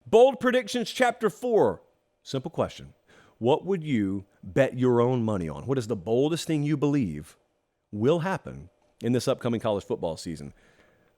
Bold Predictions, Chapter 4. Simple question. What would you bet your own money on? What is the boldest thing you believe will happen in this upcoming college football season?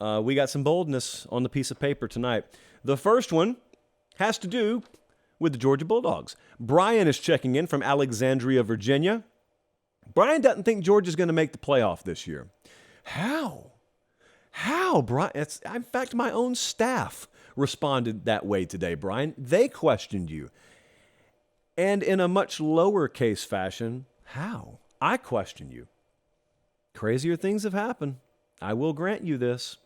We got some boldness on the piece of paper tonight. The first one has to do with the Georgia Bulldogs. Brian is checking in from Alexandria, Virginia. Brian doesn't think Georgia's going to make the playoff this year. How? How, Brian? In fact, my own staff responded that way today, Brian. They questioned you. And in a much lowercase fashion, how? I question you. Crazier things have happened. I will grant you this.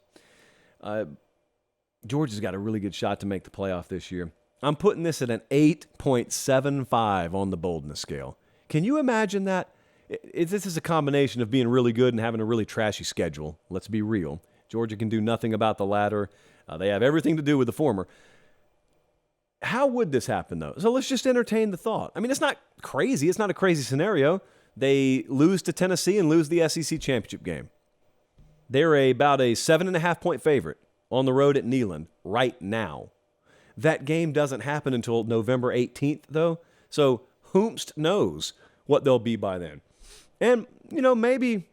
Georgia's got a really good shot to make the playoff this year. I'm putting this at an 8.75 on the boldness scale. Can you imagine that? This is a combination of being really good and having a really trashy schedule. Let's be real. Georgia can do nothing about the latter. They have everything to do with the former. How would this happen, though? So let's just entertain the thought. I mean, it's not crazy. It's not a crazy scenario. They lose to Tennessee and lose the SEC championship game. They're about a 7.5-point favorite on the road at Neyland right now. That game doesn't happen until November 18th, though. So whomst knows what they'll be by then. And, maybe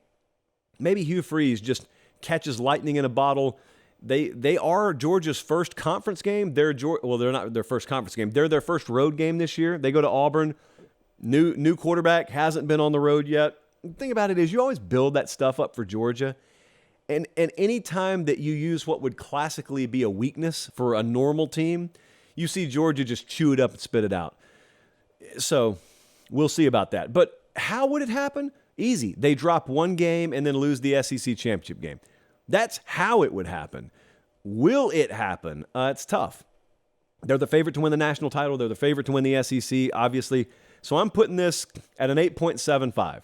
Hugh Freeze just catches lightning in a bottle. They are Georgia's first conference game. They're not their first conference game. They're their first road game this year. They go to Auburn. New quarterback, hasn't been on the road yet. The thing about it is you always build that stuff up for Georgia. And any time that you use what would classically be a weakness for a normal team, you see Georgia just chew it up and spit it out. So we'll see about that. But how would it happen? Easy. They drop one game and then lose the SEC championship game. That's how it would happen. Will it happen? It's tough. They're the favorite to win the national title. They're the favorite to win the SEC, obviously. So I'm putting this at an 8.75.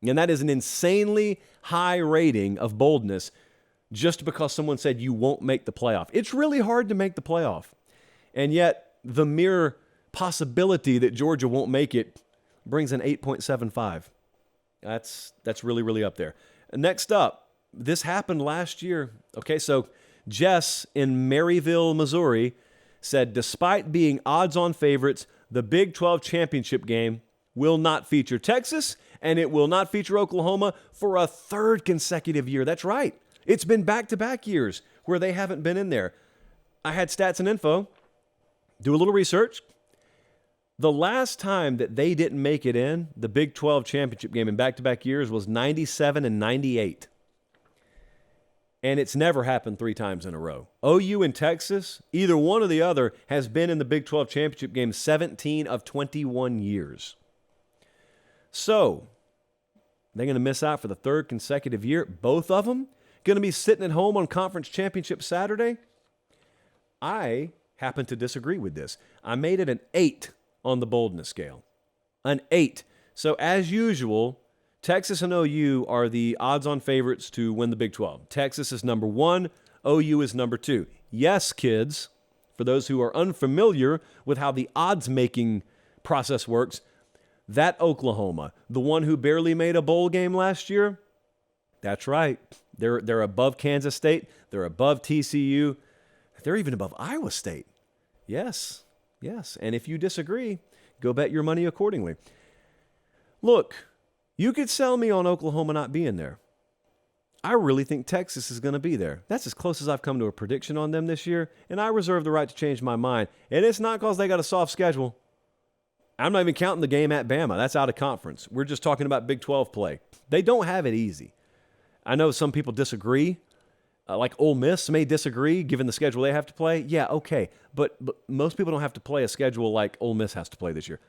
And that is an insanely high rating of boldness just because someone said you won't make the playoff. It's really hard to make the playoff. And yet the mere possibility that Georgia won't make it brings an 8.75. That's really, really up there. Next up, this happened last year. Okay, so Jess in Maryville, Missouri said, despite being odds-on favorites, the Big 12 championship game will not feature Texas, and it will not feature Oklahoma for a third consecutive year. That's right. It's been back-to-back years where they haven't been in there. I had stats and info. Do a little research. The last time that they didn't make it in, the Big 12 championship game in back-to-back years, was 97 and 98. And it's never happened 3 times in a row. OU and Texas, either one or the other, has been in the Big 12 championship game 17 of 21 years. So, they're going to miss out for the third consecutive year. Both of them going to be sitting at home on Conference Championship Saturday. I happen to disagree with this. I made it an 8 on the boldness scale. An 8. So, as usual, Texas and OU are the odds-on favorites to win the Big 12. Texas is number 1. OU is number 2. Yes, kids, for those who are unfamiliar with how the odds-making process works, that Oklahoma, the one who barely made a bowl game last year, that's right. They're above Kansas State. They're above TCU. They're even above Iowa State. Yes. And if you disagree, go bet your money accordingly. Look, you could sell me on Oklahoma not being there. I really think Texas is going to be there. That's as close as I've come to a prediction on them this year, and I reserve the right to change my mind. And it's not because they got a soft schedule. I'm not even counting the game at Bama. That's out of conference. We're just talking about Big 12 play. They don't have it easy. I know some people disagree. Like Ole Miss may disagree given the schedule they have to play. Yeah, okay. But most people don't have to play a schedule like Ole Miss has to play this year.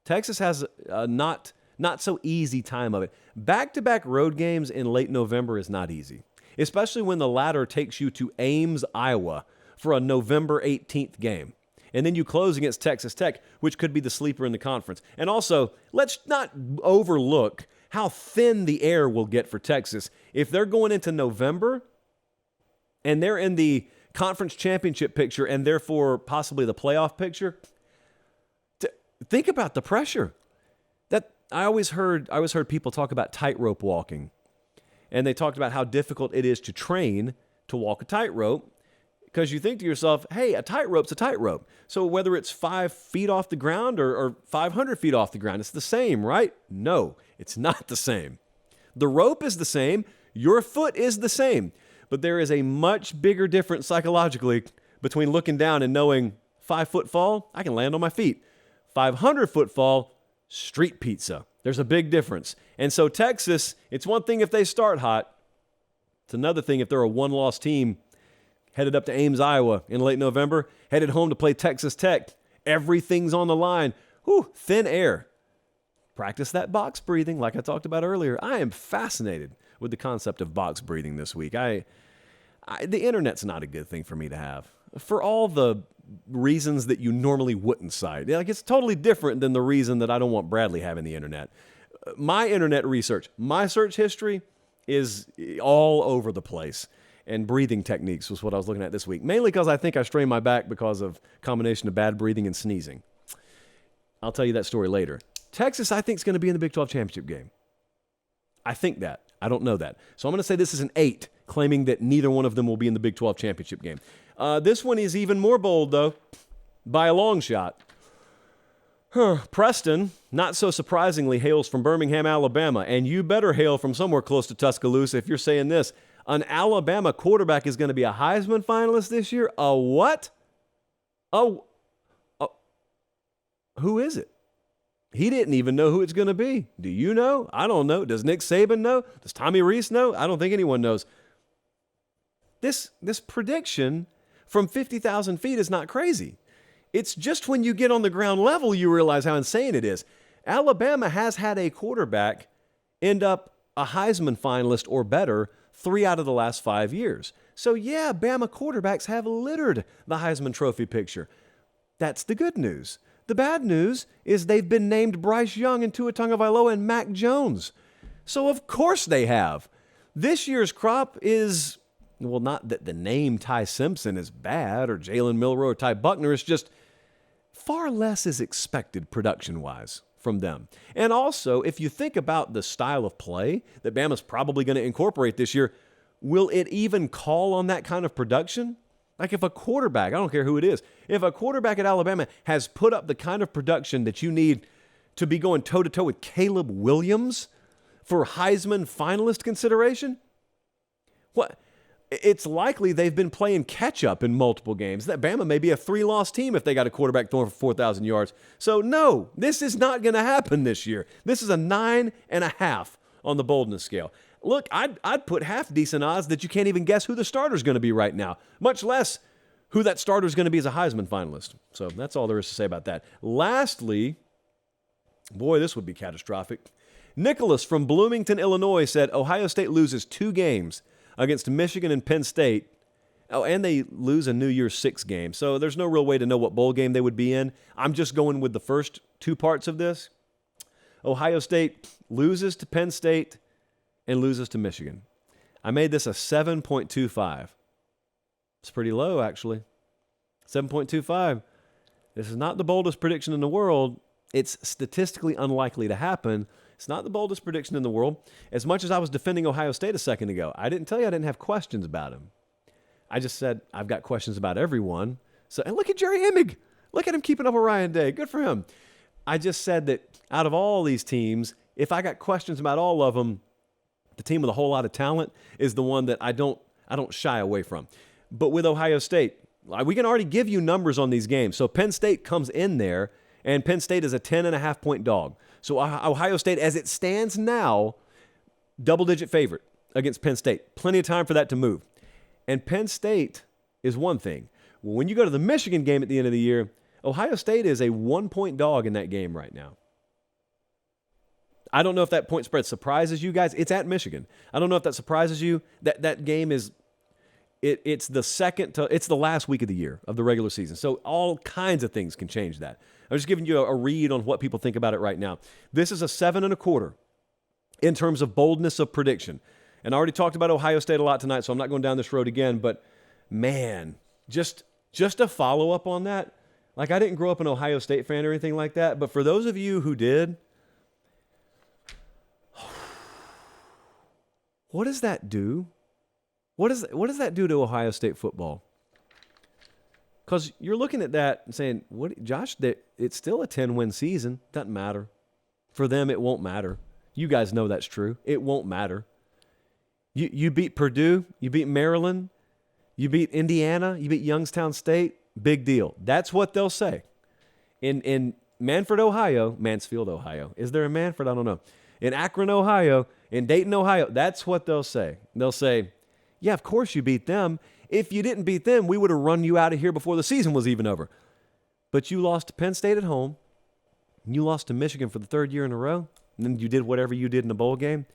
Texas has not so easy time of it. Back-to-back road games in late November is not easy, especially when the latter takes you to Ames, Iowa for a November 18th game. And then you close against Texas Tech, which could be the sleeper in the conference. And also, let's not overlook how thin the air will get for Texas. If they're going into November and they're in the conference championship picture and therefore possibly the playoff picture, think about the pressure. That I always heard people talk about tightrope walking. And they talked about how difficult it is to train to walk a tightrope Because you think to yourself, hey, a tightrope's a tightrope. So whether it's 5 feet off the ground or 500 feet off the ground, it's the same, right? No, it's not the same. The rope is the same. Your foot is the same. But there is a much bigger difference psychologically between looking down and knowing 5-foot fall, I can land on my feet. 500-foot fall, street pizza. There's a big difference. And so Texas, it's one thing if they start hot. It's another thing if they're a one-loss team headed up to Ames, Iowa in late November, headed home to play Texas Tech. Everything's on the line. Whew, thin air. Practice that box breathing like I talked about earlier. I am fascinated with the concept of box breathing this week. The internet's not a good thing for me to have for all the reasons that you normally wouldn't cite. Like, it's totally different than the reason that I don't want Bradley having the internet. My internet research, my search history is all over the place. And breathing techniques was what I was looking at this week, mainly because I think I strained my back because of a combination of bad breathing and sneezing. I'll tell you that story later. Texas, I think, is going to be in the Big 12 championship game. I think that. I don't know that. So I'm going to say this is an 8, claiming that neither one of them will be in the Big 12 championship game. This one is even more bold, though, by a long shot. Preston, not so surprisingly, hails from Birmingham, Alabama, and you better hail from somewhere close to Tuscaloosa if you're saying this. An Alabama quarterback is going to be a Heisman finalist this year? A what? Who is it? He didn't even know who it's going to be. Do you know? I don't know. Does Nick Saban know? Does Tommy Rees know? I don't think anyone knows. This prediction from 50,000 feet is not crazy. It's just when you get on the ground level you realize how insane it is. Alabama has had a quarterback end up a Heisman finalist or better 3 out of the last 5 years. So yeah, Bama quarterbacks have littered the Heisman Trophy picture. That's the good news. The bad news is they've been named Bryce Young and Tua Tagovailoa and Mac Jones. So of course they have. This year's crop is, well, not that the name Ty Simpson is bad or Jalen Milroe or Ty Buckner. It's just far less is expected production-wise from them. And also, if you think about the style of play that Bama's probably going to incorporate this year, will it even call on that kind of production? Like if a quarterback, I don't care who it is, if a quarterback at Alabama has put up the kind of production that you need to be going toe-to-toe with Caleb Williams for Heisman finalist consideration, what? It's likely they've been playing catch-up in multiple games. That Bama may be a 3-loss team if they got a quarterback throwing for 4,000 yards. So no, this is not going to happen this year. This is a 9.5 on the boldness scale. Look, I'd put half decent odds that you can't even guess who the starter's going to be right now, much less who that starter's going to be as a Heisman finalist. So that's all there is to say about that. Lastly, boy, this would be catastrophic. Nicholas from Bloomington, Illinois said Ohio State loses 2 games against Michigan and Penn State. Oh, and they lose a New Year's 6 game. So there's no real way to know what bowl game they would be in. I'm just going with the first 2 parts of this. Ohio State loses to Penn State and loses to Michigan. I made this a 7.25. It's pretty low, actually. 7.25. This is not the boldest prediction in the world. It's statistically unlikely to happen. It's not the boldest prediction in the world. As much as I was defending Ohio State a second ago, I didn't tell you I didn't have questions about him. I just said I've got questions about everyone. So, and look at Jerry Emig. Look at him keeping up with Ryan Day. Good for him. I just said that out of all these teams, if I got questions about all of them, the team with a whole lot of talent is the one that I don't shy away from. But with Ohio State, we can already give you numbers on these games. So Penn State comes in there, and Penn State is a 10.5-point dog. So Ohio State, as it stands now, double-digit favorite against Penn State. Plenty of time for that to move. And Penn State is one thing. Well, when you go to the Michigan game at the end of the year, Ohio State is a 1-point dog in that game right now. I don't know if that point spread surprises you guys. It's at Michigan. I don't know if that surprises you. That game is it's the last week of the year of the regular season. So all kinds of things can change that. I'm just giving you a read on what people think about it right now. This is a 7.25 in terms of boldness of prediction. And I already talked about Ohio State a lot tonight, so I'm not going down this road again. But man, just a follow up on that. Like, I didn't grow up an Ohio State fan or anything like that, but for those of you who did, what does that do? What does that do to Ohio State football? Because you're looking at that and saying, "What, Josh? It's still a 10-win season. Doesn't matter. For them, it won't matter. You guys know that's true. It won't matter. You beat Purdue. You beat Maryland. You beat Indiana. You beat Youngstown State. Big deal. That's what they'll say. In Mansfield, Ohio. Is there a Manford? I don't know. In Akron, Ohio, in Dayton, Ohio, that's what they'll say. They'll say, yeah, of course you beat them. If you didn't beat them, we would have run you out of here before the season was even over. But you lost to Penn State at home. And you lost to Michigan for the third year in a row. And then you did whatever you did in the bowl game.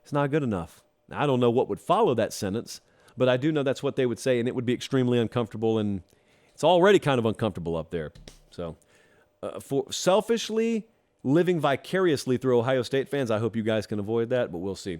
It's not good enough. Now, I don't know what would follow that sentence, but I do know that's what they would say, and it would be extremely uncomfortable, and it's already kind of uncomfortable up there. So for selfishly living vicariously through Ohio State fans, I hope you guys can avoid that, but we'll see.